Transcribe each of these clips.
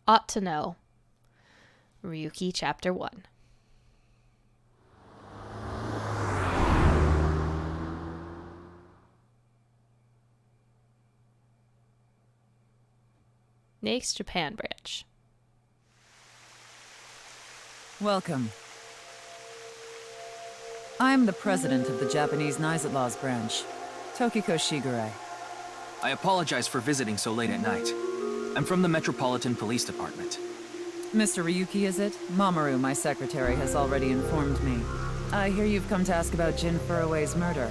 Ought to Know. Ryuki Chapter 1. Naix Japan Branch. Welcome. I'm the president of the Japanese Naix branch, Tokiko Shigure. I apologize for visiting so late at night. I'm from the Metropolitan Police Department. Mr. Ryuki, is it? Mamoru, my secretary, has already informed me. I hear you've come to ask about Jin Furue's murder.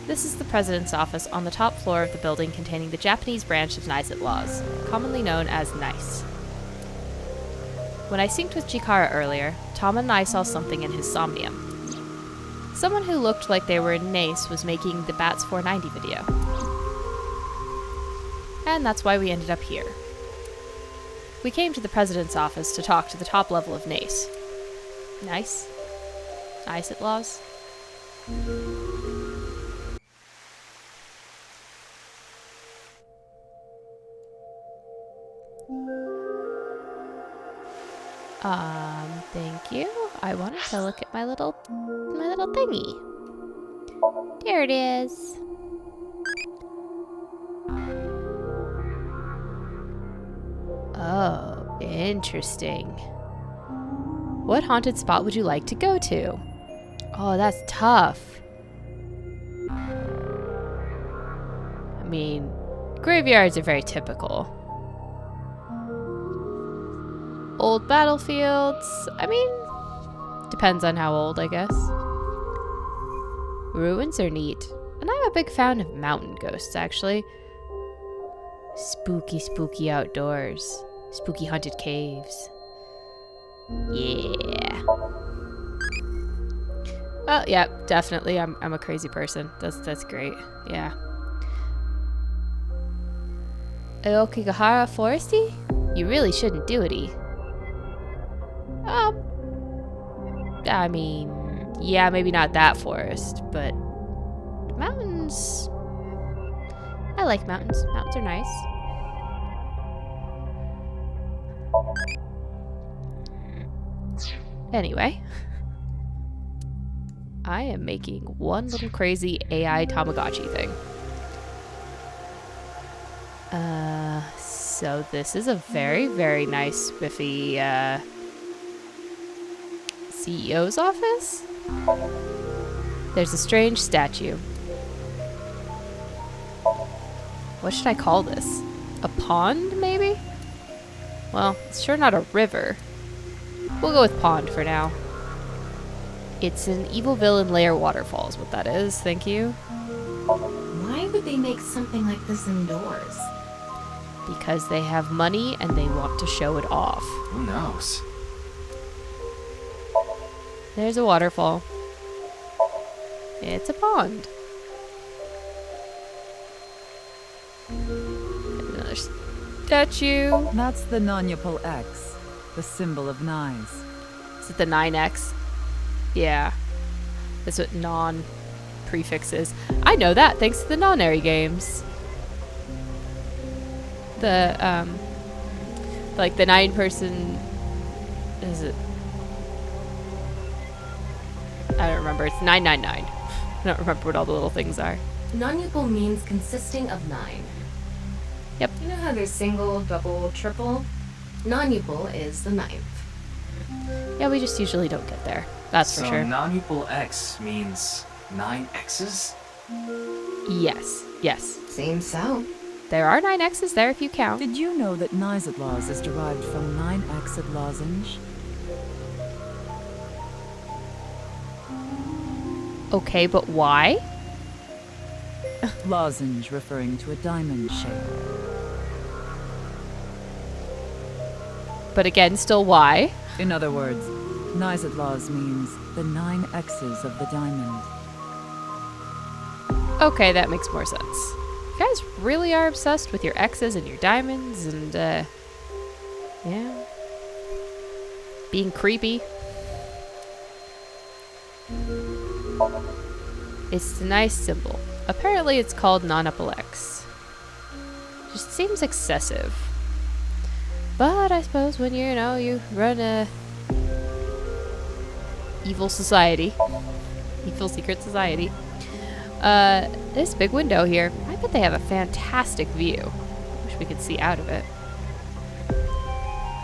This is the president's office on the top floor of the building containing the Japanese branch of Naix, commonly known as Naix. When I synced with Chikara earlier, Tama and I saw something in his somnium. Someone who looked like they were in Naix was making the Bats 490 video. And that's why we ended up here. We came to the president's office to talk to the top level of Naix. Nice? Naix at laws? Thank you. I wanted to look at my little thingy. There it is. Oh, interesting. What haunted spot would you like to go to? Oh, that's tough. I mean, graveyards are very typical. Old battlefields, I mean, depends on how old, I guess. Ruins are neat, and I'm a big fan of mountain ghosts, actually. Spooky, spooky outdoors. Spooky haunted caves. Yeah. Well, yeah, definitely. I'm a crazy person. That's great. Yeah. Aokigahara Foresty? You really shouldn't do it-y. I mean, yeah, maybe not that forest, but mountains. I like mountains. Mountains are nice. Anyway, I am making one little crazy AI Tamagotchi thing. So this is a very, very nice, spiffy, CEO's office? There's a strange statue. What should I call this? A pond, maybe? Well, it's sure not a river. We'll go with pond for now. It's an evil villain lair waterfall is what that is, thank you. Why would they make something like this indoors? Because they have money and they want to show it off. Who knows? There's a waterfall. It's a pond. There's another statue. That's the Nonupal X, the symbol of Naix. Is it the 9X? Yeah. That's what non prefix is. I know that thanks to the non-airy games. The, like the 9-person... Is it? I don't remember. It's 999. I don't remember what all the little things are. Nonupal means consisting of 9. Yep. You know how there's single, double, triple? Nonupal is the 9th. Yeah, we just usually don't get there. That's for sure. So Nonupal X means 9 X's? Yes. Yes. Seems so. There are 9 X's there if you count. Did you know that Naix is derived from 9-exed lozenge? Okay, but why? Lozenge referring to a diamond shape. But again, still why? In other words, Naix means the 9 X's of the diamond. Okay, that makes more sense. You guys really are obsessed with your X's and your diamonds and, yeah. Being creepy. It's a nice symbol. Apparently it's called Nonupal X. Just seems excessive. But I suppose when you run a evil society, evil secret society, this big window here, I bet they have a fantastic view. Wish we could see out of it.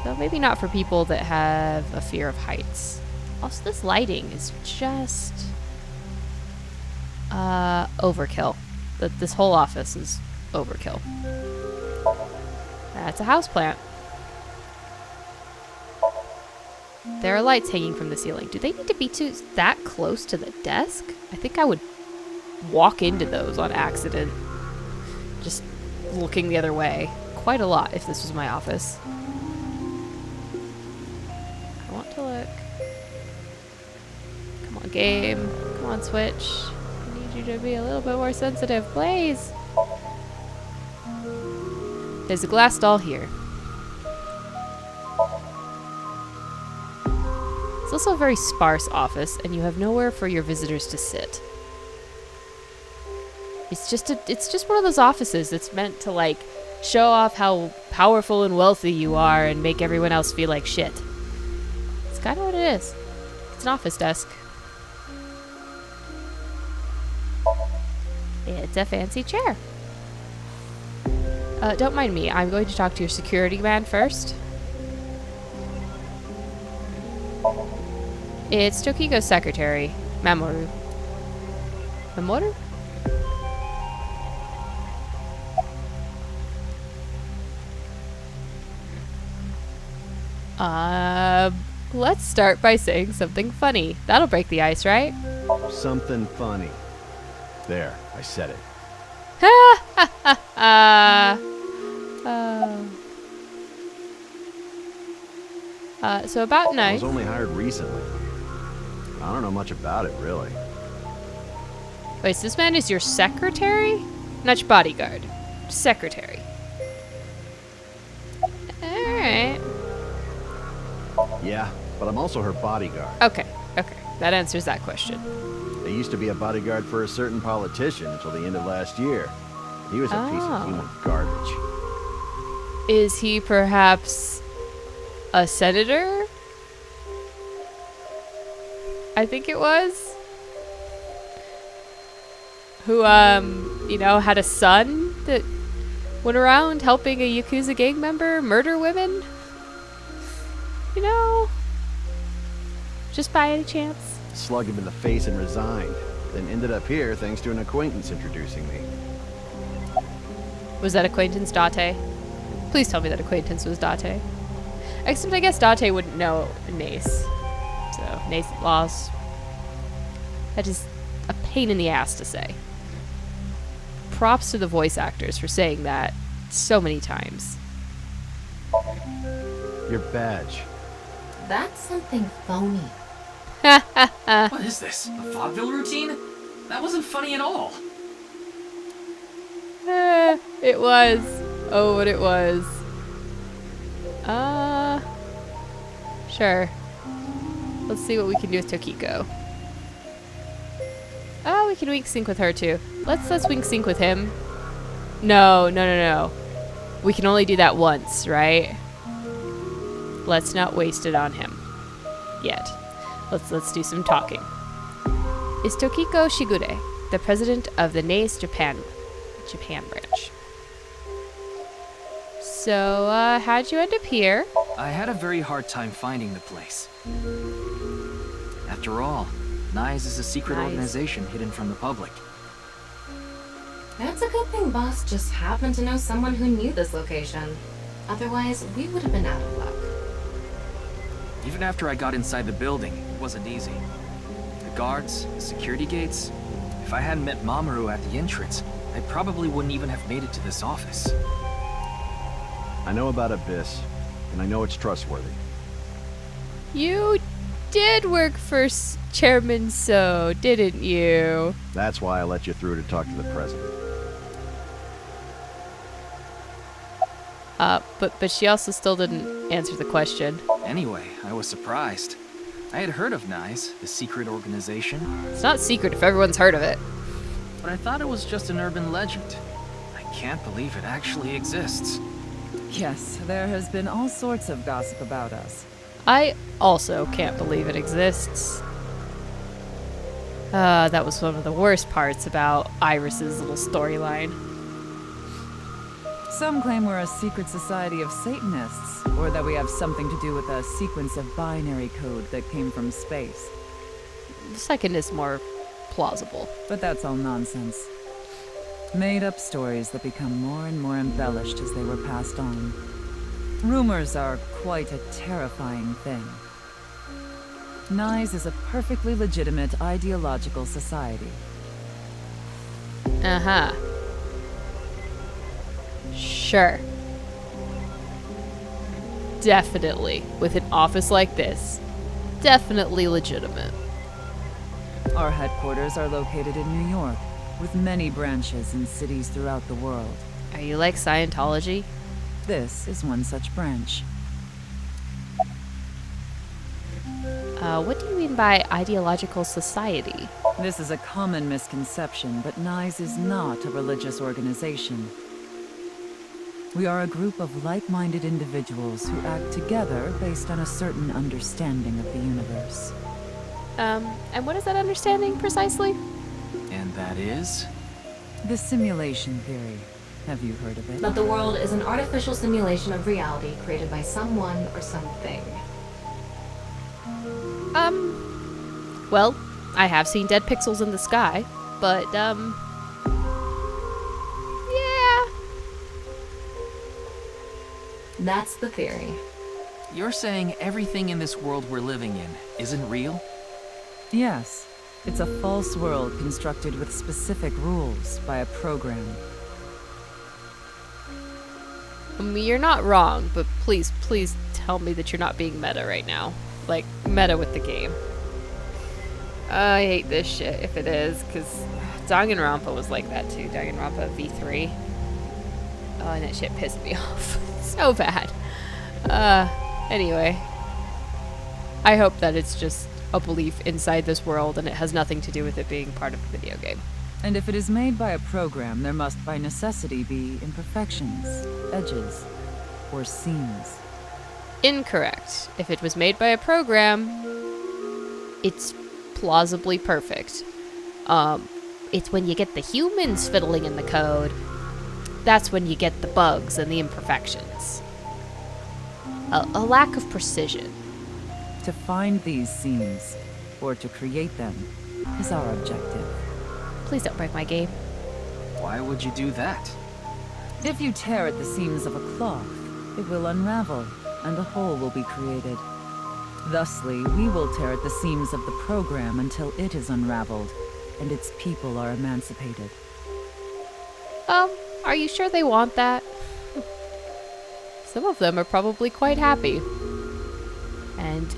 Though maybe not for people that have a fear of heights. Also, this lighting is just overkill. This whole office is overkill. That's a houseplant. There are lights hanging from the ceiling. Do they need to be that close to the desk? I think I would walk into those on accident. Just looking the other way. Quite a lot if this was my office. I want to look. Come on, game. Come on, Switch. I need you to be a little bit more sensitive, please. There's a glass doll here. It's also a very sparse office, and you have nowhere for your visitors to sit. It's just one of those offices that's meant to, like, show off how powerful and wealthy you are and make everyone else feel like shit. It's kind of what it is. It's an office desk. It's a fancy chair. Don't mind me. I'm going to talk to your security man first. It's Tokiko's secretary, Mamoru. Mamoru? Let's start by saying something funny. That'll break the ice, right? Something funny. There, I said it. So about I Naix. was only hired recently. I don't know much about it, really. Wait, so this man is your secretary? Not your bodyguard. Secretary. Alright. Yeah, but I'm also her bodyguard. Okay. That answers that question. I used to be a bodyguard for a certain politician until the end of last year. He was a piece of human garbage. Is he perhaps a senator? I think it was. Who, had a son that went around helping a Yakuza gang member murder women? Just by any chance. Slugged him in the face and resigned. Then ended up here thanks to an acquaintance introducing me. Was that acquaintance Date? Please tell me that acquaintance was Date. Except I guess Date wouldn't know Naix. So, Naix laws. That is a pain in the ass to say. Props to the voice actors for saying that so many times. Your badge. That's something phony. What is this? A vaudeville routine? That wasn't funny at all. It was. Oh, what it was. Sure. Let's see what we can do with Tokiko. Oh, we can wink sync with her too. Let's wink sync with him. No. We can only do that once, right? Let's not waste it on him. Yet. Let's do some talking. Is Tokiko Shigure, the president of the Naix Japan branch. So, how'd you end up here? I had a very hard time finding the place. After all, Naix is a secret organization hidden from the public. That's a good thing Boss just happened to know someone who knew this location. Otherwise, we would have been out of luck. Even after I got inside the building, it wasn't easy. The guards, the security gates. If I hadn't met Mamoru at the entrance, I probably wouldn't even have made it to this office. I know about Abyss, and I know it's trustworthy. You did work for Chairman So, didn't you? That's why I let you through to talk to the president. But she also still didn't answer the question. Anyway, I was surprised. I had heard of Naix, the secret organization, It's not secret if everyone's heard of it. but I thought it was just an urban legend. I can't believe it actually exists. Yes, there has been all sorts of gossip about us. I also can't believe it exists. That was one of the worst parts about Iris's little storyline. Some claim we're a secret society of Satanists, or that we have something to do with a sequence of binary code that came from space. The second is more plausible. But that's all nonsense. Made-up stories that become more and more embellished as they were passed on. Rumors are quite a terrifying thing. Naix is a perfectly legitimate ideological society. Uh-huh. Sure. Definitely. With an office like this. Definitely legitimate. Our headquarters are located in New York, with many branches in cities throughout the world. Are you like Scientology? This is one such branch. What do you mean by ideological society? This is a common misconception, but Naix is not a religious organization. We are a group of like-minded individuals who act together based on a certain understanding of the universe. And what is that understanding precisely? And that is? The simulation theory. Have you heard of it? That the world is an artificial simulation of reality created by someone or something. Well, I have seen dead pixels in the sky, but, yeah. That's the theory. You're saying everything in this world we're living in isn't real? Yes. It's a false world constructed with specific rules by a program. I mean, you're not wrong, but please tell me that you're not being meta right now. Like, meta with the game. I hate this shit if it is, because Danganronpa was like that too. Danganronpa V3. Oh, and that shit pissed me off. So bad. Anyway. I hope that it's just a belief inside this world and it has nothing to do with it being part of the video game. And if it is made by a program, there must by necessity be imperfections, edges, or seams. Incorrect. If it was made by a program, it's plausibly perfect. It's when you get the humans fiddling in the code, that's when you get the bugs and the imperfections. A lack of precision. To find these seams, or to create them, is our objective. Please don't break my game. Why would you do that? If you tear at the seams of a cloth, it will unravel, and a hole will be created. Thusly, we will tear at the seams of the program until it is unraveled, and its people are emancipated. Are you sure they want that? Some of them are probably quite happy. And,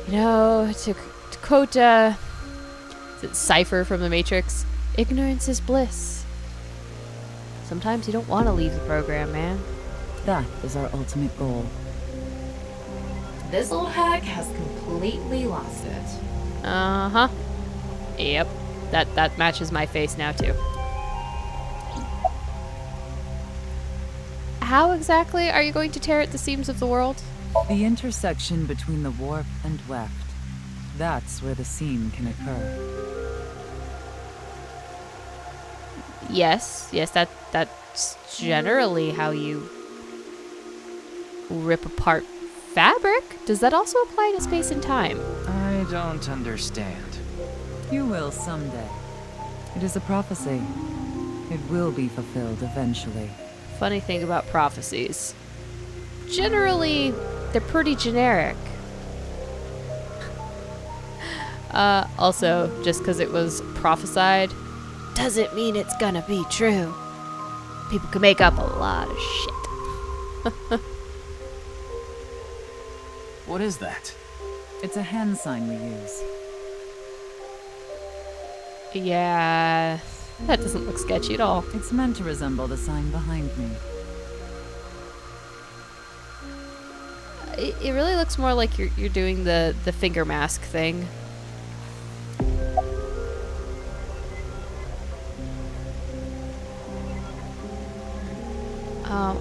you know, to quote, is it Cypher from The Matrix? Ignorance is bliss. Sometimes you don't want to leave the program, man. That is our ultimate goal. This old hack has completely lost it. Uh-huh. Yep. That matches my face now, too. How exactly are you going to tear at the seams of the world? The intersection between the warp and weft. That's where the seam can occur. Yes, that's generally how you rip apart fabric. Does that also apply to space and time? I don't understand. You will someday. It is a prophecy. It will be fulfilled eventually. Funny thing about prophecies. Generally, they're pretty generic. Also, just because it was prophesied doesn't mean it's gonna be true. People can make up a lot of shit. What is that? It's a hand sign we use. Yeah, that doesn't look sketchy at all. It's meant to resemble the sign behind me. It really looks more like you're doing the finger mask thing.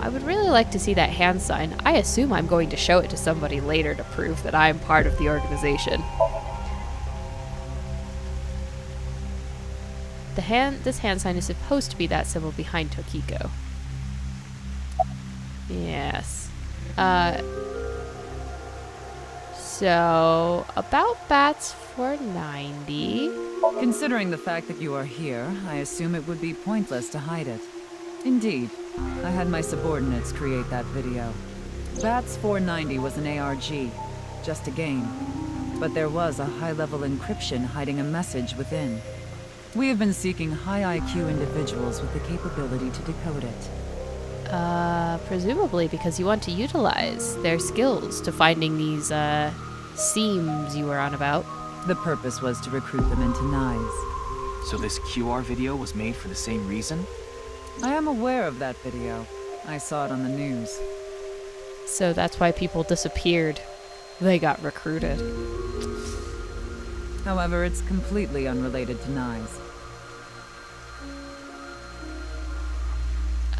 I would really like to see that hand sign. I assume I'm going to show it to somebody later to prove that I'm part of the organization. This hand sign is supposed to be that symbol behind Tokiko. Yes. So, about bats for 90. Considering the fact that you are here, I assume it would be pointless to hide it. Indeed, I had my subordinates create that video. Bats 490 was an ARG, just a game. But there was a high-level encryption hiding a message within. We have been seeking high IQ individuals with the capability to decode it. Presumably because you want to utilize their skills to finding these, seams you were on about. The purpose was to recruit them into Naix. So this QR video was made for the same reason? I am aware of that video. I saw it on the news. So that's why people disappeared. They got recruited. However, it's completely unrelated to Naix.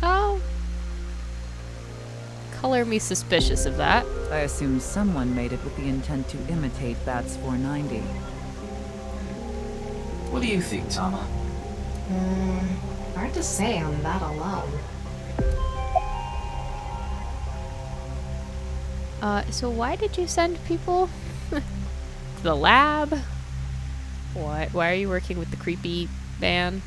Oh. Color me suspicious of that. I assume someone made it with the intent to imitate Bats 490. What do you think, Tama? Hard to say on that alone. So why did you send people to the lab? Why are you working with the creepy man?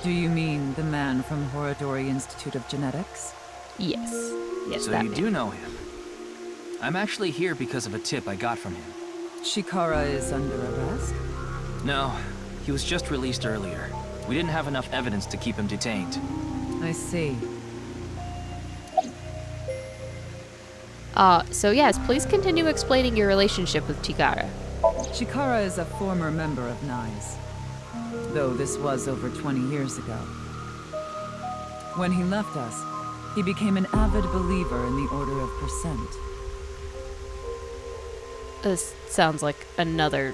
Do you mean the man from Horodori Institute of Genetics? Yes. Yes, So that you man. do know him. I'm actually here because of a tip I got from him. Chikara is under arrest? No, he was just released earlier. We didn't have enough evidence to keep him detained. I see. So yes, please continue explaining your relationship with Chikara. Chikara is a former member of Naix, though this was over 20 years ago. When he left us, he became an avid believer in the Order of Percent. This sounds like another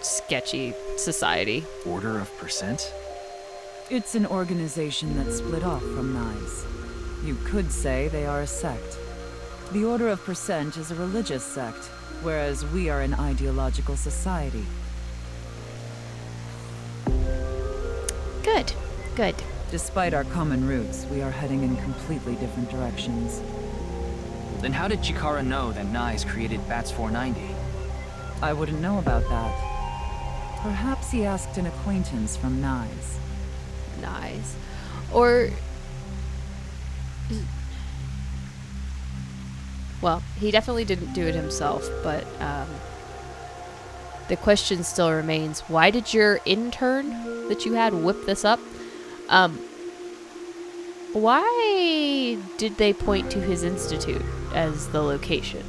sketchy society. Order of Percent? It's an organization that split off from Naix. You could say they are a sect. The Order of Percent is a religious sect, whereas we are an ideological society. Good. Good. Despite our common roots, we are heading in completely different directions. Then how did Chikara know that Naix created Bats 490? I wouldn't know about that. Perhaps he asked an acquaintance from Naix. Nice. Or... Well, he definitely didn't do it himself, but the question still remains, why did your intern that you had whip this up? Why did they point to his institute as the location?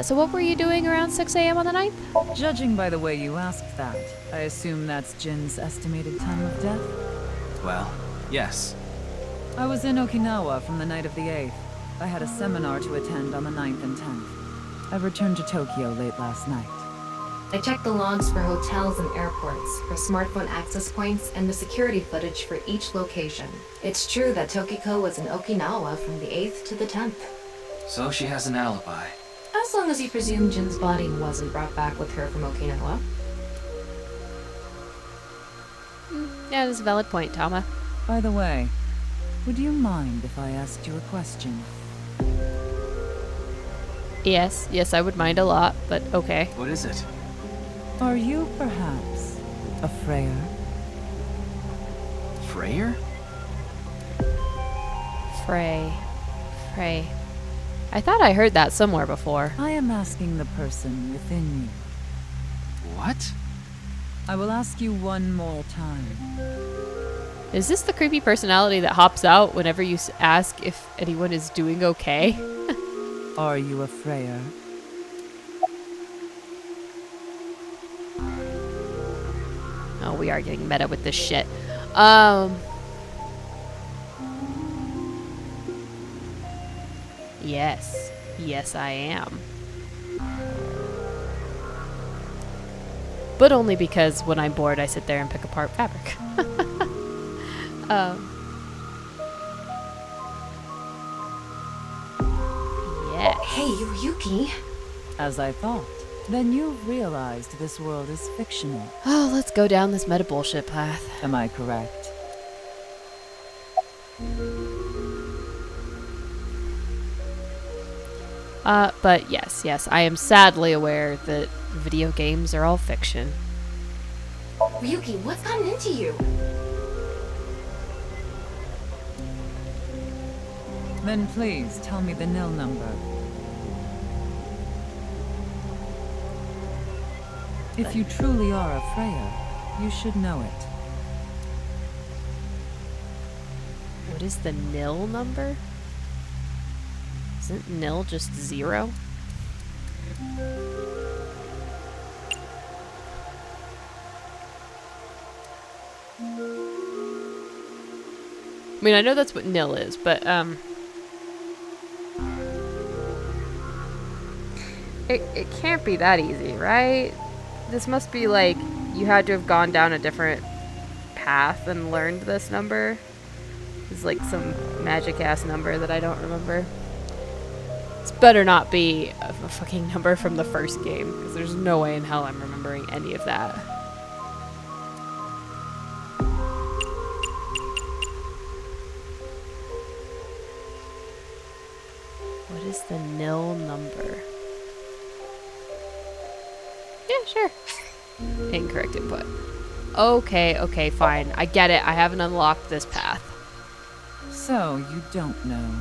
So what were you doing around 6 a.m. on the 9th? Judging by the way you asked that, I assume that's Jin's estimated time of death? Well, yes. I was in Okinawa from the night of the 8th. I had a seminar to attend on the 9th and 10th. I returned to Tokyo late last night. I checked the logs for hotels and airports, for smartphone access points, and the security footage for each location. It's true that Tokiko was in Okinawa from the 8th to the 10th. So she has an alibi. As long as you presume Jin's body wasn't brought back with her from Okinawa. Yeah, that's a valid point, Tama. By the way, would you mind if I asked you a question? Yes, I would mind a lot, but okay. What is it? Are you perhaps a Freyer? Freyer? Frey. I thought I heard that somewhere before. I am asking the person within you. What? I will ask you one more time. Is this the creepy personality that hops out whenever you ask if anyone is doing okay? Are you a Freyer? Oh, we are getting meta with this shit. Yes, I am. But only because when I'm bored, I sit there and pick apart fabric. Yeah. Hey, Ryuki. As I thought. Then you've realized this world is fictional. Oh, let's go down this meta bullshit path. Am I correct? But yes, I am sadly aware that video games are all fiction. Ryuki, what's gotten into you? Then please tell me the nil number. If you truly are a Freya, you should know it. What is the nil number? Isn't nil just 0? I mean, I know that's what nil is, but, It can't be that easy, right? This must be like, you had to have gone down a different path and learned this number. It's like some magic-ass number that I don't remember. This better not be a fucking number from the first game, because there's no way in hell I'm remembering any of that. What is the nil number? Yeah, sure. Incorrect input. Okay, fine. I get it. I haven't unlocked this path. So, you don't know.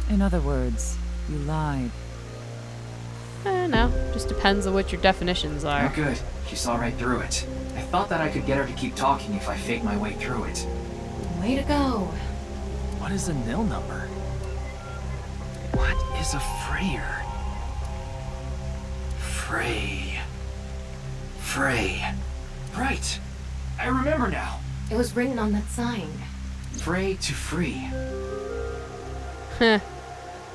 In other words, you lied. No. Just depends on what your definitions are. Oh, good. She saw right through it. I thought that I could get her to keep talking if I faked my way through it. Way to go. What is a nil number? What is a Freyer? Frey. Right. I remember now. It was written on that sign. Frey to free.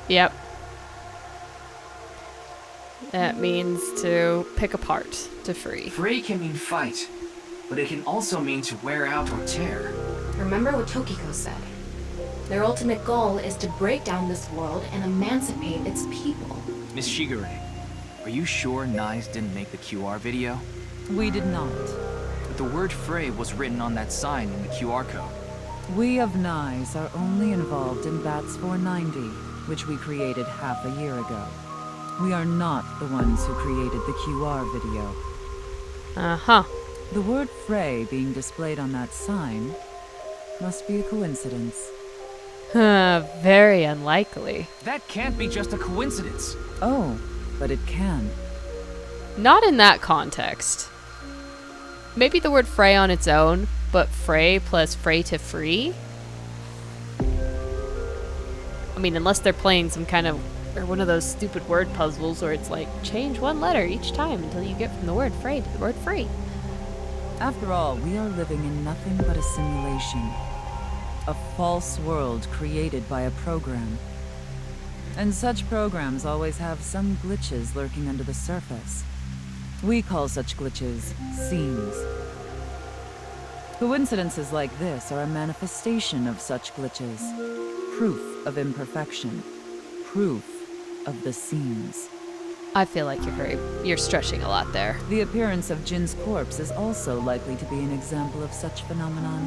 Yep. That means to pick apart, to free. Frey can mean fight, but it can also mean to wear out or tear. Remember what Tokiko said. Their ultimate goal is to break down this world and emancipate its people. Miss Shigure, are you sure Naix didn't make the QR video? We did not. But the word Frey was written on that sign in the QR code. We of Naix are only involved in Bats 490, which we created half a year ago. We are not the ones who created the QR video. Uh-huh. The word Frey being displayed on that sign must be a coincidence. Very unlikely. That can't be just a coincidence. Oh, but it can. Not in that context. Maybe the word fray on its own, but fray plus fray to free? I mean, unless they're playing some kind of, or one of those stupid word puzzles where it's like, change one letter each time until you get from the word fray to the word free. After all, we are living in nothing but a simulation. A false world created by a program. And such programs always have some glitches lurking under the surface. We call such glitches seams. Coincidences like this are a manifestation of such glitches. Proof of imperfection. Proof of the seams. I feel like you're stretching a lot there. The appearance of Jin's corpse is also likely to be an example of such phenomenon.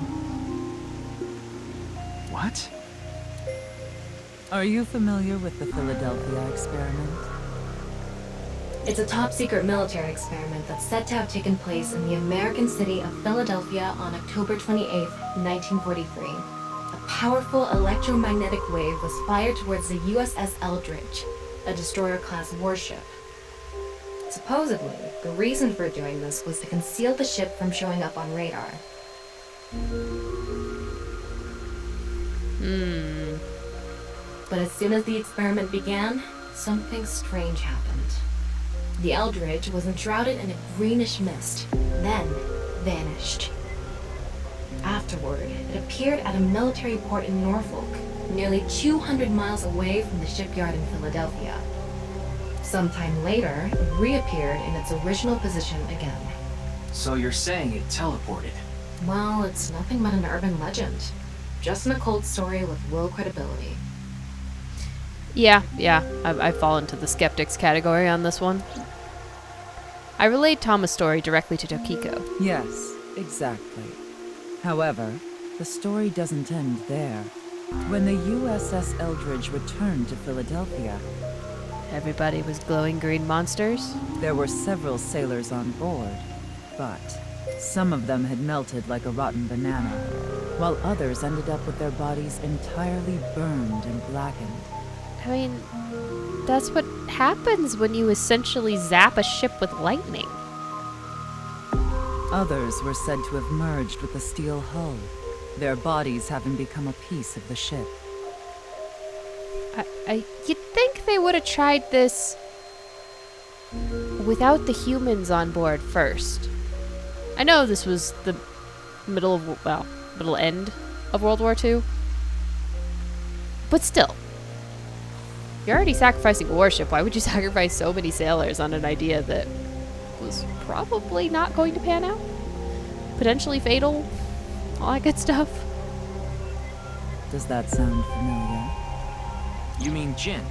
What? Are you familiar with the Philadelphia experiment? It's a top-secret military experiment that's said to have taken place in the American city of Philadelphia on October 28, 1943. A powerful electromagnetic wave was fired towards the USS Eldridge, a destroyer-class warship. Supposedly, the reason for doing this was to conceal the ship from showing up on radar. But as soon as the experiment began, something strange happened. The Eldridge was enshrouded in a greenish mist, then vanished. Afterward, it appeared at a military port in Norfolk, nearly 200 miles away from the shipyard in Philadelphia. Sometime later, it reappeared in its original position again. So you're saying it teleported? Well, it's nothing but an urban legend. Just an occult story with low credibility. Yeah, I fall into the skeptics category on this one. I relayed Tama's story directly to Tokiko. Yes, exactly. However, the story doesn't end there. When the USS Eldridge returned to Philadelphia, Everybody was glowing green monsters. there were several sailors on board, but some of them had melted like a rotten banana, while others ended up with their bodies entirely burned and blackened. I mean, that's what happens when you essentially zap a ship with lightning. Others were said to have merged with the steel hull, their bodies having become a piece of the ship. You'd think they would have tried this without the humans on board first. I know this was the middle end of World War II. But still. You're already sacrificing a warship. Why would you sacrifice so many sailors on an idea that was probably not going to pan out? Potentially fatal? All that good stuff? Does that sound familiar? You mean Jin?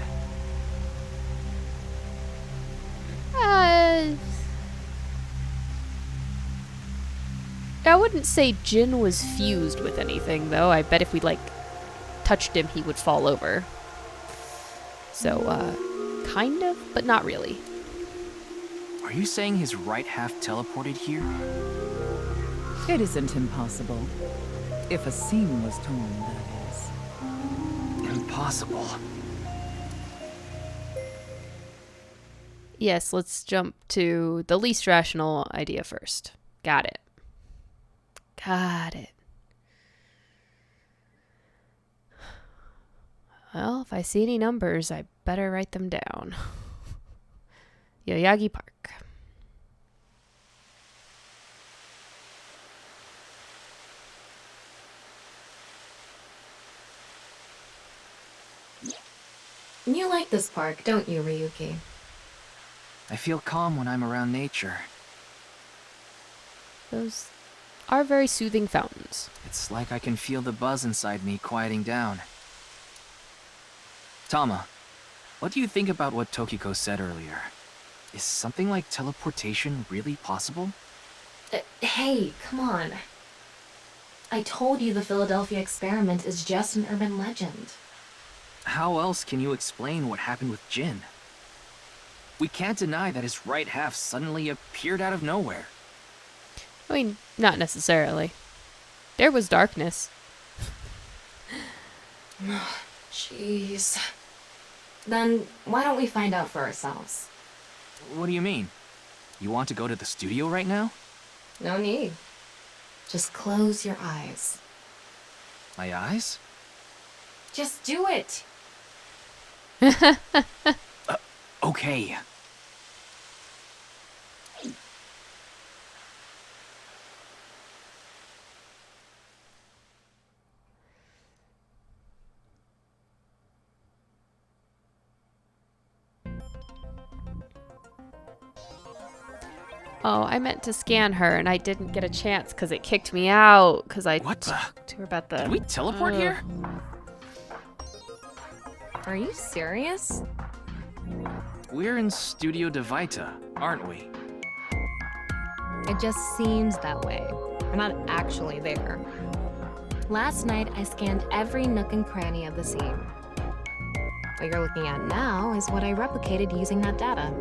I wouldn't say Jin was fused with anything, though. I bet if we, touched him, he would fall over. So, kind of, but not really. Are you saying his right half teleported here? It isn't impossible. If a seam was torn, that is. Impossible. Yes, let's jump to the least rational idea first. Got it. Well, if I see any numbers, I better write them down. Yoyagi Park. You like this park, don't you, Ryuki? I feel calm when I'm around nature. Those are very soothing fountains. It's like I can feel the buzz inside me quieting down. Tama, what do you think about what Tokiko said earlier? Is something like teleportation really possible? Hey, come on. I told you the Philadelphia experiment is just an urban legend. How else can you explain what happened with Jin? We can't deny that his right half suddenly appeared out of nowhere. I mean, not necessarily. There was darkness. Jeez. Then why don't we find out for ourselves? What do you mean? You want to go to the studio right now? No need. Just close your eyes. My eyes? Just do it. Okay. Oh, I meant to scan her, and I didn't get a chance because it kicked me out. Because I What the? talked to her about the. Did we teleport here? Are you serious? We're in Studio Devita, aren't we? It just seems that way. We're not actually there. Last night, I scanned every nook and cranny of the scene. What you're looking at now is what I replicated using that data.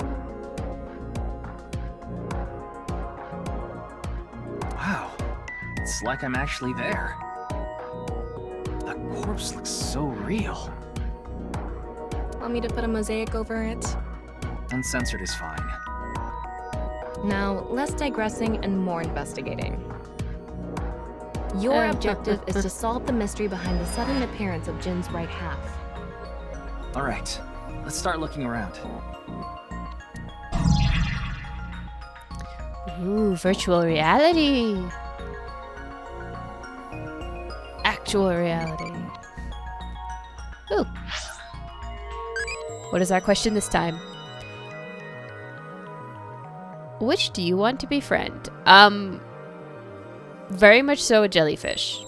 Wow. It's like I'm actually there. The corpse looks so real. Want me to put a mosaic over it? Uncensored is fine. Now, less digressing and more investigating. Your objective is to solve the mystery behind the sudden appearance of Jin's right half. Alright, let's start looking around. Ooh, virtual reality. Actual reality. Ooh. What is our question this time? Which do you want to befriend? Very much so a jellyfish.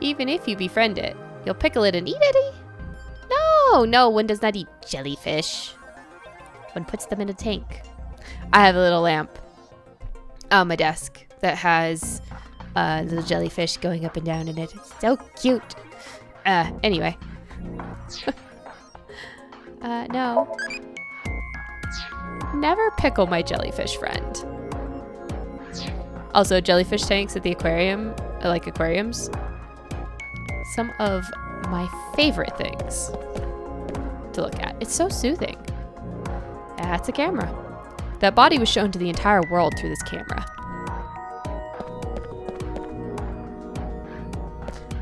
Even if you befriend it, you'll pickle it and eat it? No, one does not eat jellyfish. One puts them in a tank. I have a little lamp on my desk that has little jellyfish going up and down in it. It's so cute. Anyway. No. Never pickle my jellyfish friend. Also, jellyfish tanks at the aquarium, like aquariums, some of my favorite things to look at. It's so soothing. That's a camera. That body was shown to the entire world through this camera.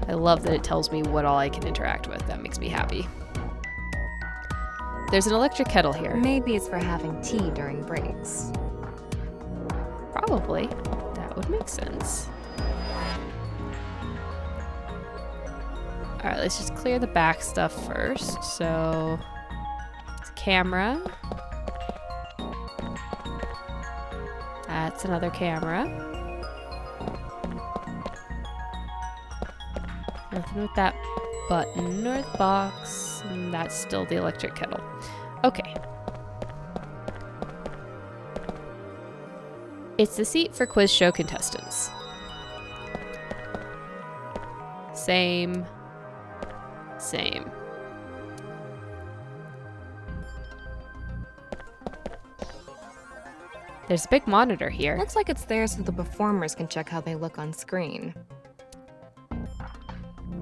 I love that it tells me what all I can interact with. That makes me happy. There's an electric kettle here. Maybe it's for having tea during breaks. Probably. That would make sense. Alright, let's just clear the back stuff first. So, it's a camera. That's another camera. Nothing with that button or the box. And that's still the electric kettle. Okay. It's the seat for quiz show contestants. Same. There's a big monitor here. Looks like it's there so the performers can check how they look on screen.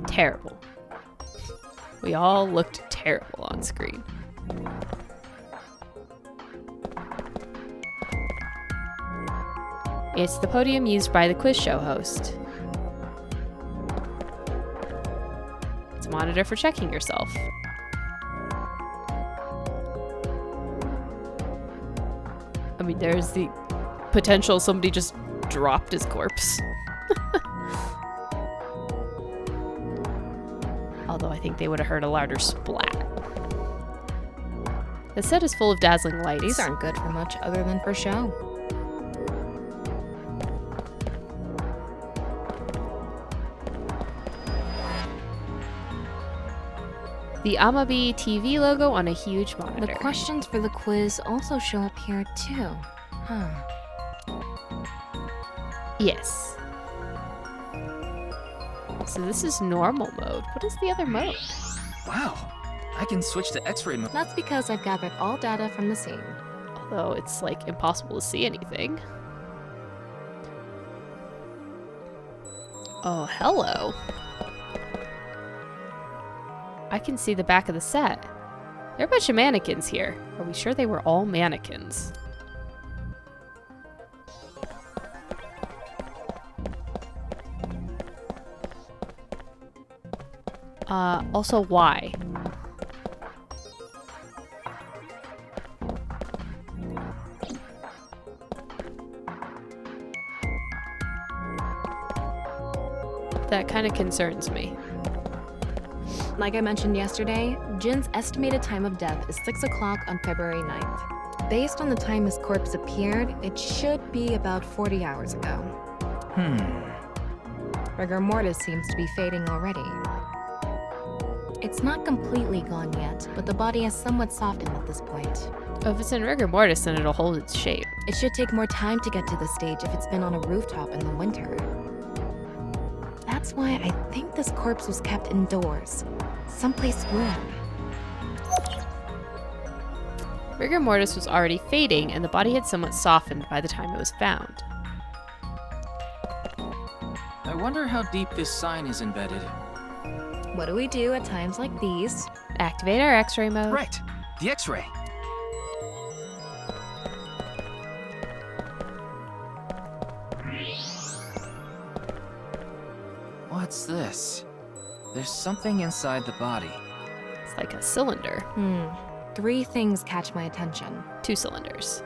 Terrible. We all looked terrible on screen. It's the podium used by the quiz show host. It's a monitor for checking yourself. I mean, there's the potential somebody just dropped his corpse. Although I think they would have heard a louder splat. The set is full of dazzling lights. These aren't good for much other than for show. The Amabi TV logo on a huge monitor. The questions for the quiz also show up here too. Huh. Yes. So this is normal mode. What is the other mode? Wow, I can switch to X-ray mode. That's because I've gathered all data from the scene. Although it's like impossible to see anything. Oh, hello. I can see the back of the set. There are a bunch of mannequins here. Are we sure they were all mannequins? Also, why? That kind of concerns me. Like I mentioned yesterday, Jin's estimated time of death is 6 o'clock on February 9th. Based on the time his corpse appeared, it should be about 40 hours ago. Rigor mortis seems to be fading already. It's not completely gone yet, but the body has somewhat softened at this point. Oh, if it's in rigor mortis, then it'll hold its shape. It should take more time to get to the stage if it's been on a rooftop in the winter. That's why I think this corpse was kept indoors, someplace warm. Rigor mortis was already fading, and the body had somewhat softened by the time it was found. I wonder how deep this sign is embedded. What do we do at times like these? Activate our X-ray mode. Right, the X-ray. What's this? There's something inside the body. It's like a cylinder. 3 things catch my attention. 2 cylinders.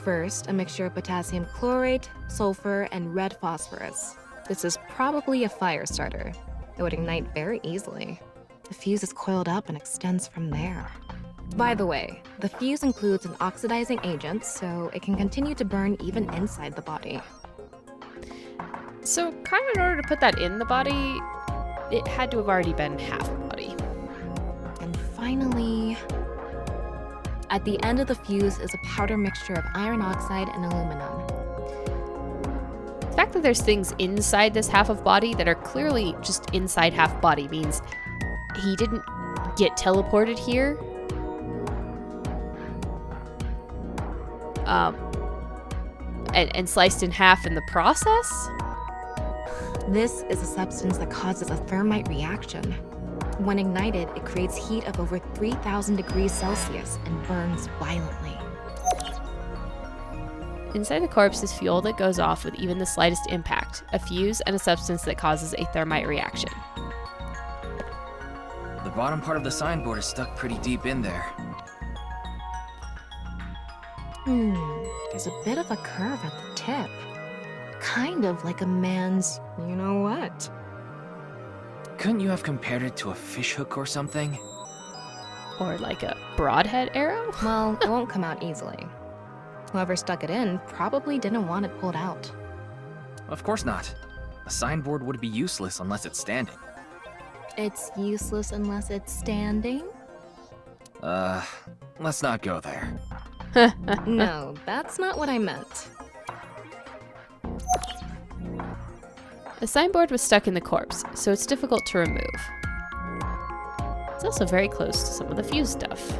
First, a mixture of potassium chlorate, sulfur, and red phosphorus. This is probably a fire starter. It would ignite very easily. The fuse is coiled up and extends from there. By the way, the fuse includes an oxidizing agent, so it can continue to burn even inside the body. So, kind of in order to put that in the body, it had to have already been half a body. And finally, at the end of the fuse is a powder mixture of iron oxide and aluminum. The fact that there's things inside this half of body that are clearly just inside half body means he didn't get teleported here. And sliced in half in the process? This is a substance that causes a thermite reaction. When ignited, it creates heat of over 3,000 degrees Celsius and burns violently. Inside the corpse is fuel that goes off with even the slightest impact, a fuse, and a substance that causes a thermite reaction. The bottom part of the signboard is stuck pretty deep in there. There's a bit of a curve at the tip. Kind of like a man's, you know what? Couldn't you have compared it to a fishhook or something? Or like a broadhead arrow? Well, it won't come out easily. Whoever stuck it in probably didn't want it pulled out. Of course not. A signboard would be useless unless it's standing. It's useless unless it's standing? Let's not go there. No, that's not what I meant. The signboard was stuck in the corpse, so it's difficult to remove. It's also very close to some of the fuse stuff.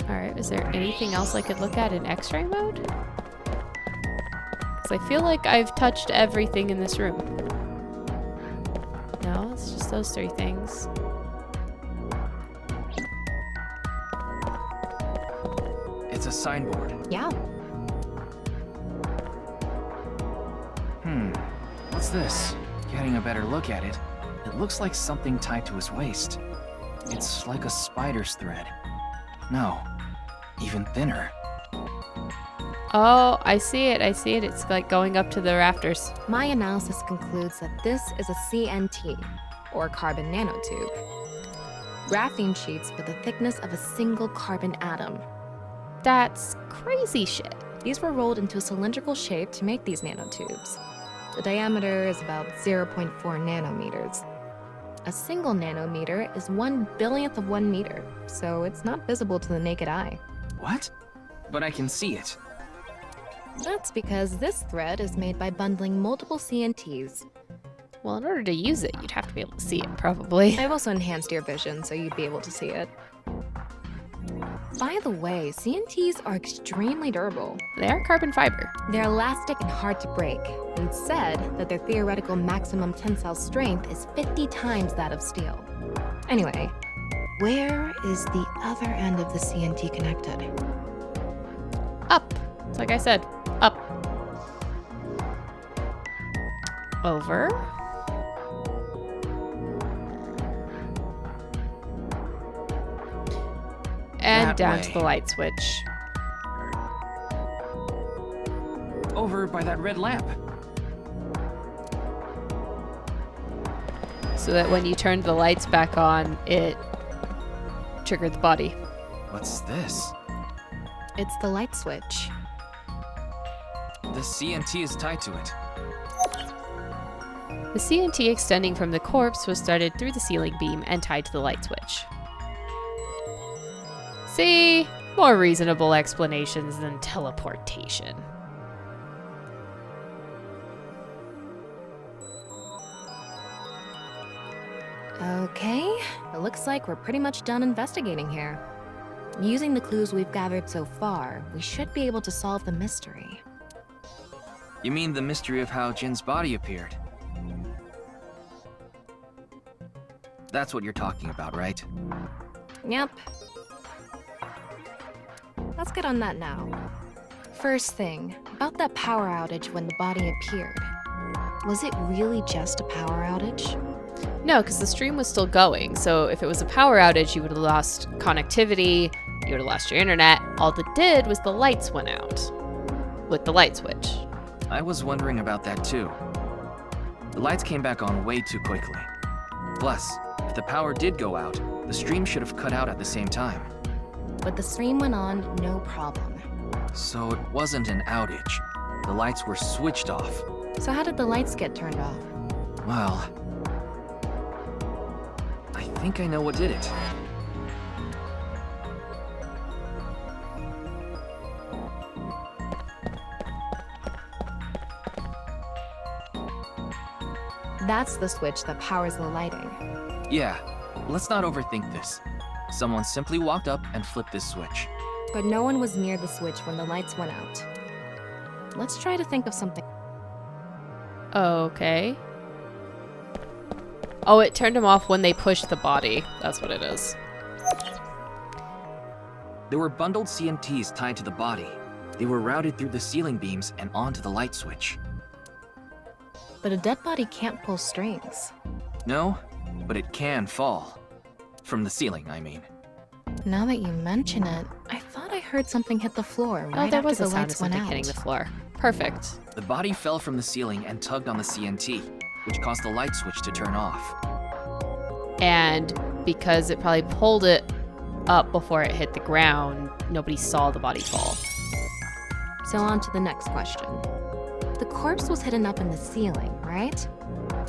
Alright, is there anything else I could look at in X-ray mode? Because I feel like I've touched everything in this room. No, it's just those three things. It's a signboard. Yeah. What's this? Getting a better look at it, it looks like something tied to his waist. It's like a spider's thread. No, even thinner. Oh, I see it. It's like going up to the rafters. My analysis concludes that this is a CNT, or carbon nanotube. Graphene sheets with the thickness of a single carbon atom. That's crazy shit. These were rolled into a cylindrical shape to make these nanotubes. The diameter is about 0.4 nanometers. A single nanometer is 1/1000th of 1 meter, so it's not visible to the naked eye. What? But I can see it. That's because this thread is made by bundling multiple CNTs. Well, in order to use it, you'd have to be able to see it, probably. I've also enhanced your vision, so you'd be able to see it. By the way, CNTs are extremely durable. They are carbon fiber. They're elastic and hard to break, and it's said that their theoretical maximum tensile strength is 50 times that of steel. Anyway, where is the other end of the CNT connected? Up. It's like I said, up. Over. And That down way. to the light switch. Over by that red lamp. So that when you turned the lights back on, it triggered the body. What's this? It's the light switch. The CNT is tied to it. The CNT extending from the corpse was started through the ceiling beam and tied to the light switch. See? More reasonable explanations than teleportation. Okay, it looks like we're pretty much done investigating here. Using the clues we've gathered so far, we should be able to solve the mystery. You mean the mystery of how Jin's body appeared? That's what you're talking about, right? Yep. Let's get on that now. First thing, about that power outage when the body appeared. Was it really just a power outage? No, because the stream was still going, so if it was a power outage, you would have lost connectivity, you would have lost your internet. All it did was the lights went out with the light switch. I was wondering about that too. The lights came back on way too quickly. Plus, if the power did go out, the stream should have cut out at the same time. but the stream went on no problem. So it wasn't an outage. The lights were switched off. So how did the lights get turned off? Well, I think I know what did it. That's the switch that powers the lighting. Yeah, let's not overthink this. Someone simply walked up and flipped this switch. But no one was near the switch when the lights went out. Let's try to think of something. Okay. Oh, it turned him off when they pushed the body. That's what it is. There were bundled CNTs tied to the body. They were routed through the ceiling beams and onto the light switch. But a dead body can't pull strings. No, but it can fall. From the ceiling, I mean. Now that you mention it, I thought I heard something hit the floor right Oh, there after was the a sound of lights went something out. hitting the floor. Perfect. The body fell from the ceiling and tugged on the CNT, which caused the light switch to turn off. And because it probably pulled it up before it hit the ground, nobody saw the body fall. So on to the next question. The corpse was hidden up in the ceiling, right?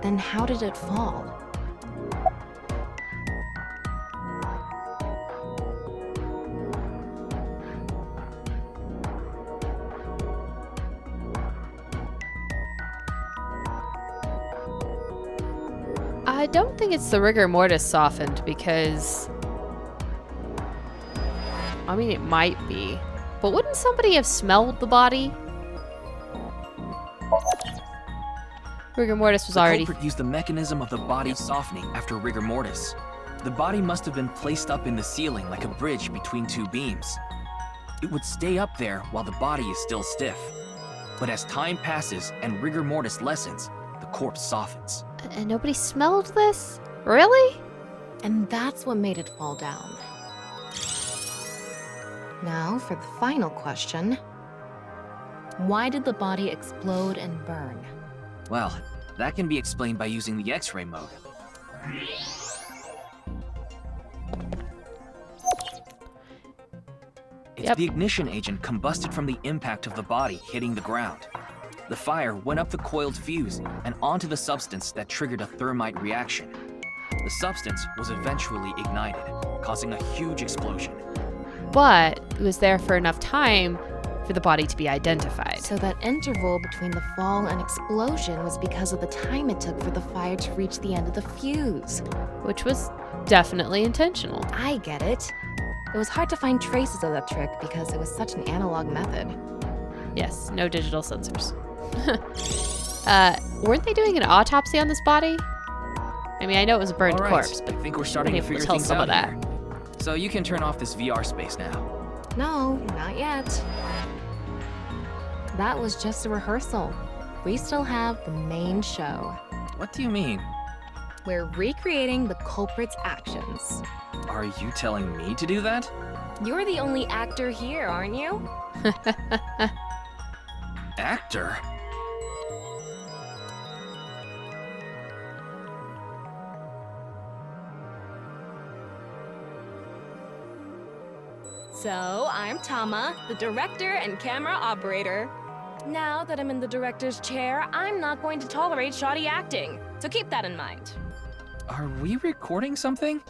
Then how did it fall? I don't think it's the rigor mortis softened because... I mean, it might be. But wouldn't somebody have smelled the body? Rigor mortis was The already... culprit used the mechanism of the body softening after rigor mortis. The body must have been placed up in the ceiling like a bridge between two beams. It would stay up there while the body is still stiff. But as time passes and rigor mortis lessens, the corpse softens. And nobody smelled this? Really? And that's what made it fall down. Now for the final question. Why did the body explode and burn? Well, that can be explained by using the X-ray mode. Yep. The ignition agent combusted from the impact of the body hitting the ground. The fire went up the coiled fuse and onto the substance that triggered a thermite reaction. The substance was eventually ignited, causing a huge explosion. But it was there for enough time for the body to be identified. So that interval between the fall and explosion was because of the time it took for the fire to reach the end of the fuse. Which was definitely intentional. I get it. It was hard to find traces of that trick because it was such an analog method. Yes, no digital sensors. Weren't they doing an autopsy on this body? I mean, I know it was a burned All right, corpse, but I think we're starting to able to figure tell things some out of that. here. So you can turn off this VR space now. No, not yet. That was just a rehearsal. We still have the main show. What do you mean? We're recreating the culprit's actions. Are you telling me to do that? You're the only actor here, aren't you? Actor? So, I'm Tama, the director and camera operator. Now that I'm in the director's chair, I'm not going to tolerate shoddy acting. So keep that in mind. Are we recording something?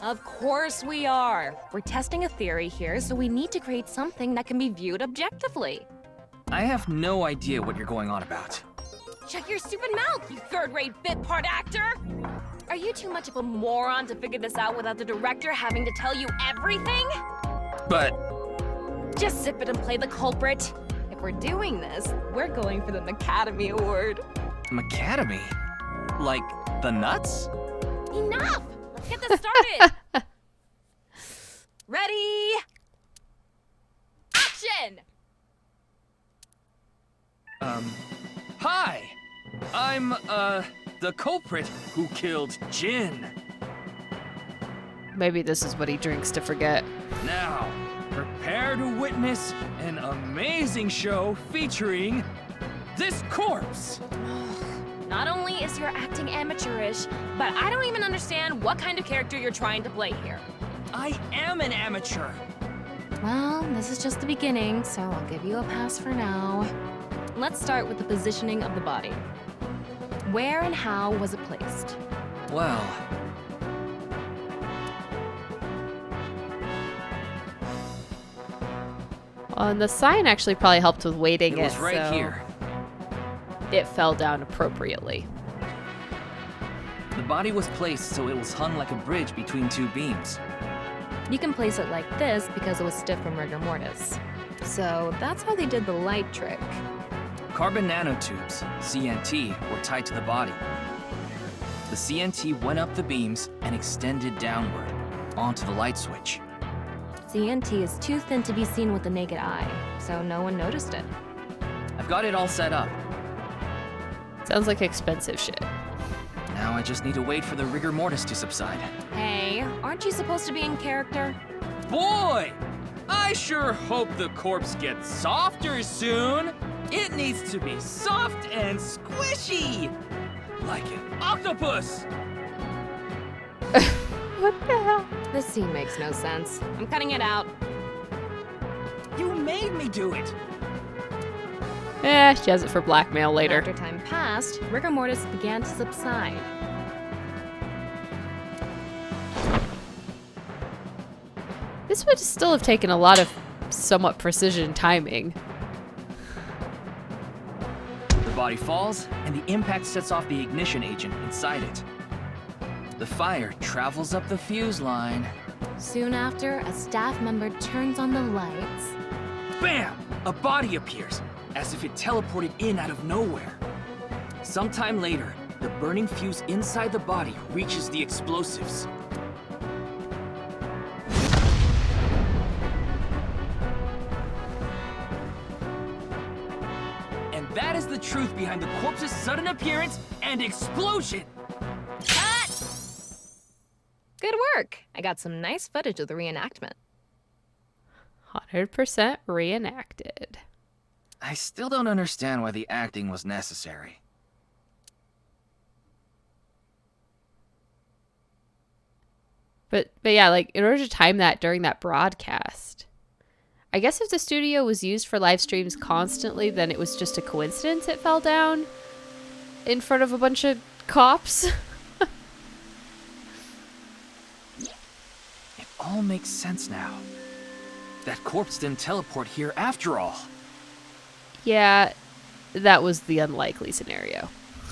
Of course we are. We're testing a theory here, so we need to create something that can be viewed objectively. I have no idea what you're going on about. Shut your stupid mouth, you third-rate bit part actor! Are you too much of a moron to figure this out without the director having to tell you everything? But Just sip it and play the culprit. If we're doing this, we're going for the Academy Award. Academy? Like the nuts? Enough! Let's get this started! Ready? Action! Hi! I'm, the culprit who killed Jin. Maybe this is what he drinks to forget. Now, prepare to witness an amazing show featuring this corpse. Not only is your acting amateurish, but I don't even understand what kind of character you're trying to play here. I am an amateur. Well, this is just the beginning, so I'll give you a pass for now. Let's start with the positioning of the body. Where and how was it placed? Well, And the sign actually probably helped with weighting it was right so here. it fell down appropriately. The body was placed so it was hung like a bridge between two beams. You can place it like this because it was stiff from rigor mortis. So that's how they did the light trick. Carbon nanotubes, CNT, were tied to the body. The CNT went up the beams and extended downward, onto the light switch. CNT is too thin to be seen with the naked eye, so no one noticed it. I've got it all set up. Sounds like expensive shit. Now I just need to wait for the rigor mortis to subside. Hey, aren't you supposed to be in character? Boy! I sure hope the corpse gets softer soon. It needs to be soft and squishy. Like an octopus. What the hell? This scene makes no sense. I'm cutting it out. You made me do it. She has it for blackmail later. After time passed, rigor mortis began to subside. This would still have taken a lot of somewhat precision timing. The body falls, and the impact sets off the ignition agent inside it. The fire travels up the fuse line. Soon after, a staff member turns on the lights. Bam! A body appears, as if it teleported in out of nowhere. Sometime later, the burning fuse inside the body reaches the explosives. And that is the truth behind the corpse's sudden appearance and explosion. Cut! Good work. I got some nice footage of the reenactment. 100% reenacted. I still don't understand why the acting was necessary. But yeah, like in order to time that during that broadcast, I guess if the studio was used for live streams constantly, then it was just a coincidence it fell down in front of a bunch of cops. It all makes sense now. That corpse didn't teleport here after all. Yeah, that was the unlikely scenario.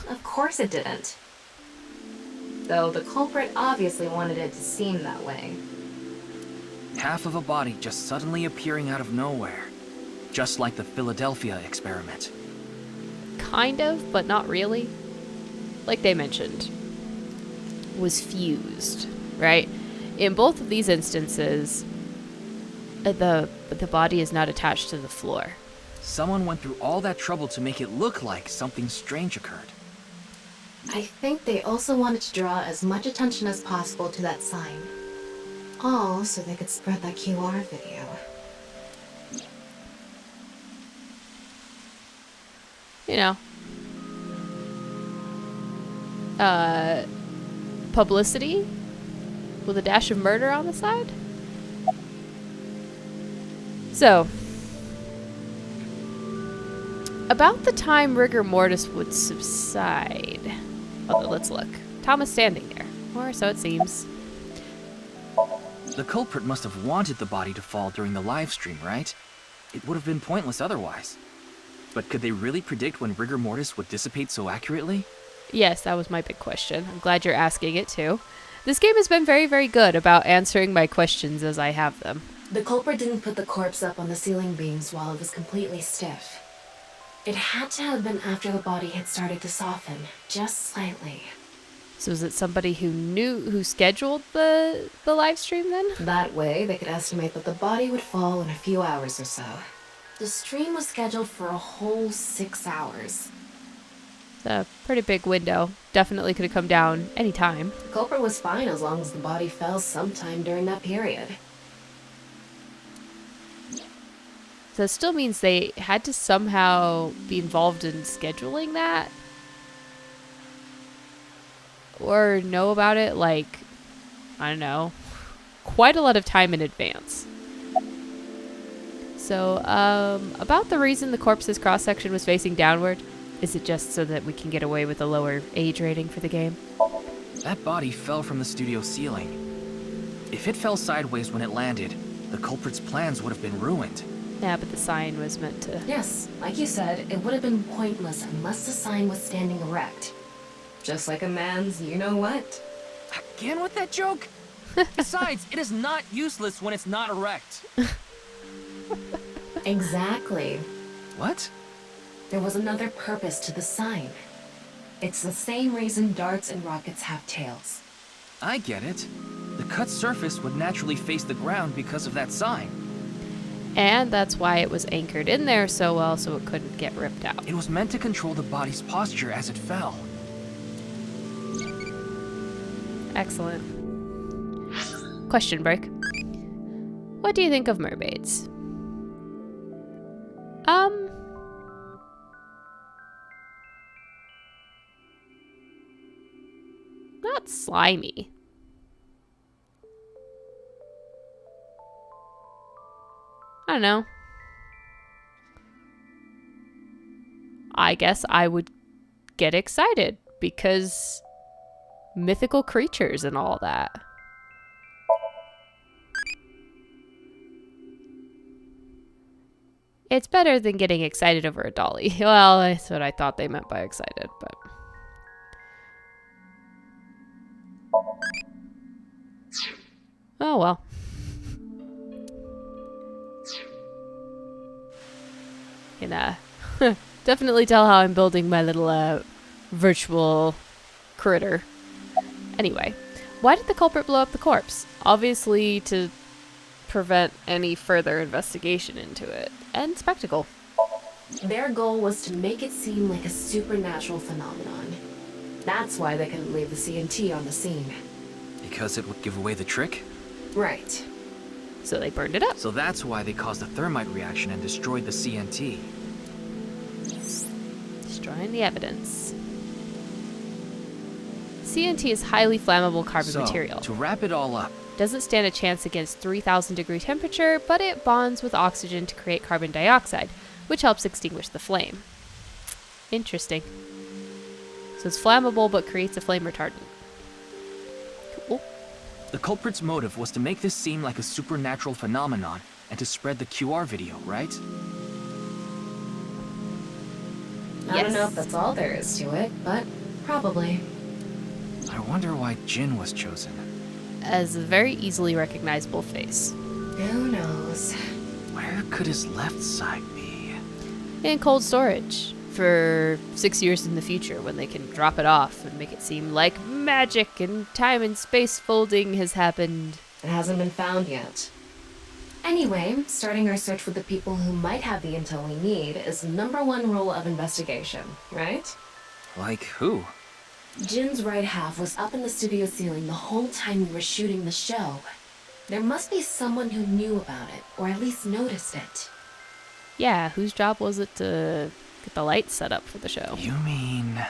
Of course it didn't. Though the culprit obviously wanted it to seem that way. Half of a body just suddenly appearing out of nowhere. Just like the Philadelphia experiment. Kind of, but not really. Like they mentioned, was fused, right? In both of these instances, the body is not attached to the floor. Someone went through all that trouble to make it look like something strange occurred. I think they also wanted to draw as much attention as possible to that sign. All so they could spread that QR video. You know, publicity with a dash of murder on the side. So, about the time rigor mortis would subside. Although, let's look. Tama's standing there, or so it seems. The culprit must have wanted the body to fall during the live stream, right? It would have been pointless otherwise. But could they really predict when rigor mortis would dissipate so accurately? Yes, that was my big question. I'm glad you're asking it too. This game has been very, very good about answering my questions as I have them. The culprit didn't put the corpse up on the ceiling beams while it was completely stiff. It had to have been after the body had started to soften, just slightly. So is it somebody who scheduled the live stream then? That way, they could estimate that the body would fall in a few hours or so. The stream was scheduled for a whole 6 hours. It's a pretty big window. Definitely could have come down any time. The culprit was fine as long as the body fell sometime during that period. So it still means they had to somehow be involved in scheduling that? Or know about it, like, I don't know, quite a lot of time in advance. So, about the reason the corpse's cross-section was facing downward, is it just so that we can get away with a lower age rating for the game? That body fell from the studio ceiling. If it fell sideways when it landed, the culprit's plans would have been ruined. Yeah, but the sign was meant to... Yes, like you said, it would have been pointless unless the sign was standing erect. Just like a man's you-know-what. Again with that joke? Besides, it is not useless when it's not erect. Exactly. What? There was another purpose to the sign. It's the same reason darts and rockets have tails. I get it. The cut surface would naturally face the ground because of that sign. And that's why it was anchored in there so well so it couldn't get ripped out. It was meant to control the body's posture as it fell. Excellent. Question break. What do you think of mermaids? Not slimy. I don't know. I guess I would get excited because mythical creatures and all that. It's better than getting excited over a dolly. Well, that's what I thought they meant by excited, but... Oh well. You can definitely tell how I'm building my little virtual critter. Anyway, why did the culprit blow up the corpse? Obviously to prevent any further investigation into it. And spectacle. Their goal was to make it seem like a supernatural phenomenon. That's why they couldn't leave the CNT on the scene. Because it would give away the trick? Right. So they burned it up. So that's why they caused a thermite reaction and destroyed the CNT. Destroying the evidence. CNT is highly flammable carbon material. To wrap it all up, Doesn't stand a chance against 3,000 degree temperature, but it bonds with oxygen to create carbon dioxide, which helps extinguish the flame. Interesting. So it's flammable but creates a flame retardant. Cool. the culprit's motive was to make this seem like a supernatural phenomenon and to spread the QR video, right? I don't know if that's all there is to it, but probably. I wonder why Jin was chosen. As a very easily recognizable face. Who knows? Where could his left side be? In cold storage. For 6 years in the future when they can drop it off and make it seem like magic and time and space folding has happened. It hasn't been found yet. Anyway, starting our search with the people who might have the intel we need is the #1 rule of investigation, right? Like who? Jin's right half was up in the studio ceiling the whole time we were shooting the show. There must be someone who knew about it, or at least noticed it. Yeah, whose job was it to get the lights set up for the show? You mean...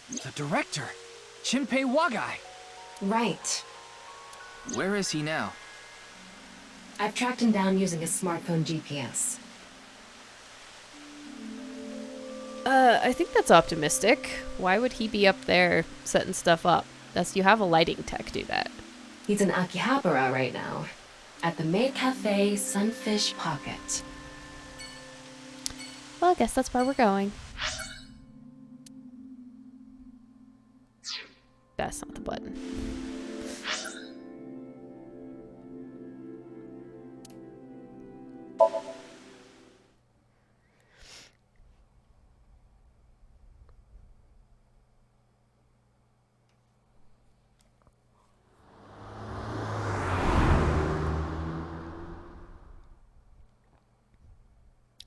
The director, Shinpei Wagai. Right. Where is he now? I've tracked him down using his smartphone GPS. I think that's optimistic. Why would he be up there setting stuff up? You have a lighting tech do that. He's in Akihabara right now, at the maid cafe Sunfish Pocket. Well, I guess that's where we're going. That's not the button.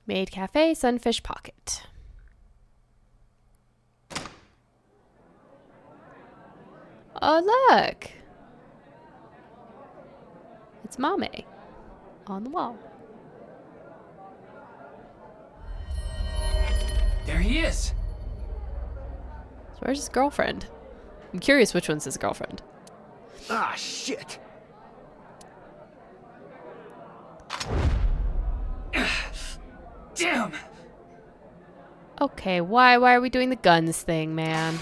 Maid Cafe, Sunfish Pocket. Oh, look! It's Mame on the wall. There he is. So where's his girlfriend? I'm curious which one's his girlfriend. Ah, shit. Okay, why are we doing the guns thing, man?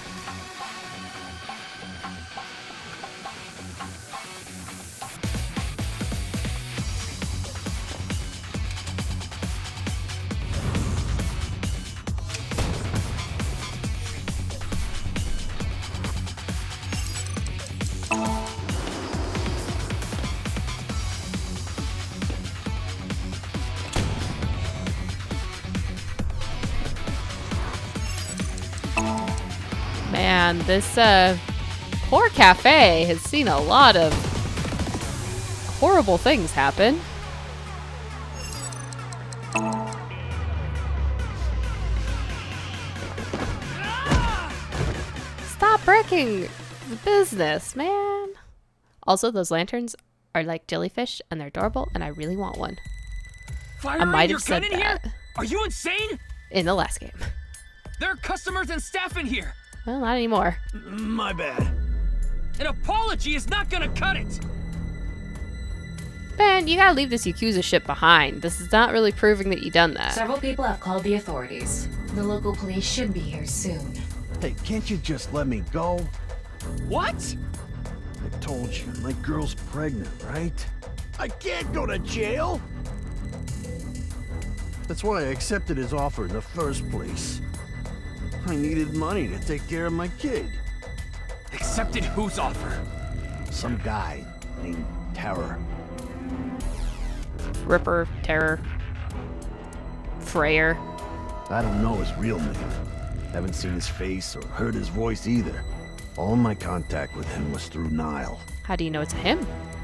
Man, this poor cafe has seen a lot of horrible things happen. Stop wrecking the business, man. Also, those lanterns are like jellyfish and they're adorable and I really want one. I might have said that Are you insane? in the last game. There are customers and staff in here. Well, not anymore. My bad. An apology is not gonna cut it. Ben, you gotta leave this Yakuza shit behind. This is not really proving that you done that. Several people have called the authorities. The local police should be here soon. Hey, can't you just let me go? What? I told you, my girl's pregnant, right? I can't go to jail! That's why I accepted his offer in the first place. I needed money to take care of my kid. Accepted whose offer? Some guy named Terror. Ripper, Terror, Freyer. I don't know his real name. Haven't seen his face or heard his voice either. All my contact with him was through Nile. How do you know it's him?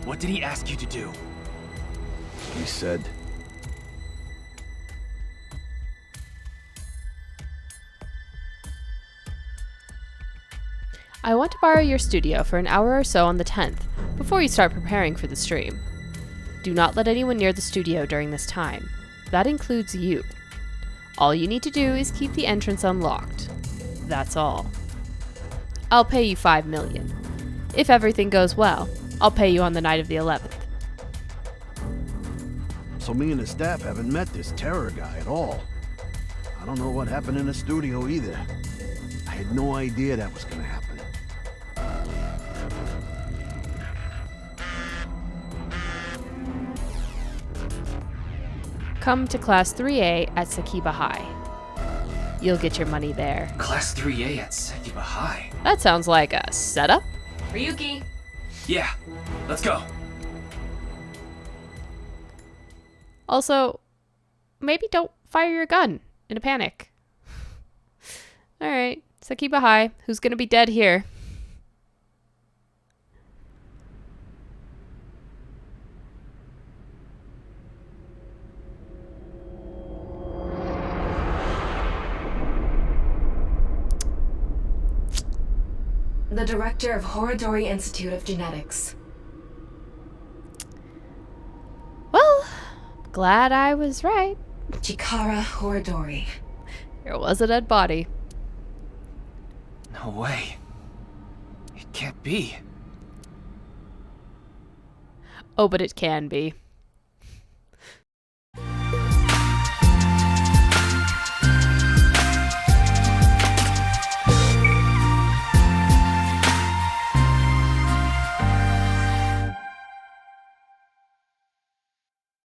What did he ask you to do? He said, I want to borrow your studio for an hour or so on the 10th, before you start preparing for the stream. Do not let anyone near the studio during this time. That includes you. All you need to do is keep the entrance unlocked. That's all. I'll pay you 5 million. If everything goes well, I'll pay you on the night of the 11th. so me and the staff haven't met this Terror guy at all. I don't know what happened in the studio either. I had no idea that was gonna happen. Come to Class 3A at Sakiba High. You'll get your money there. Class 3A at Sekiba High. That sounds like a setup. Ryuki! Yeah, let's go. Also, maybe don't fire your gun in a panic. Alright, Sakiba High. Who's gonna be dead here? The director of Horodori Institute of Genetics. Well, glad I was right. Chikara Horodori. There was a dead body. No way. It can't be. Oh, but it can be.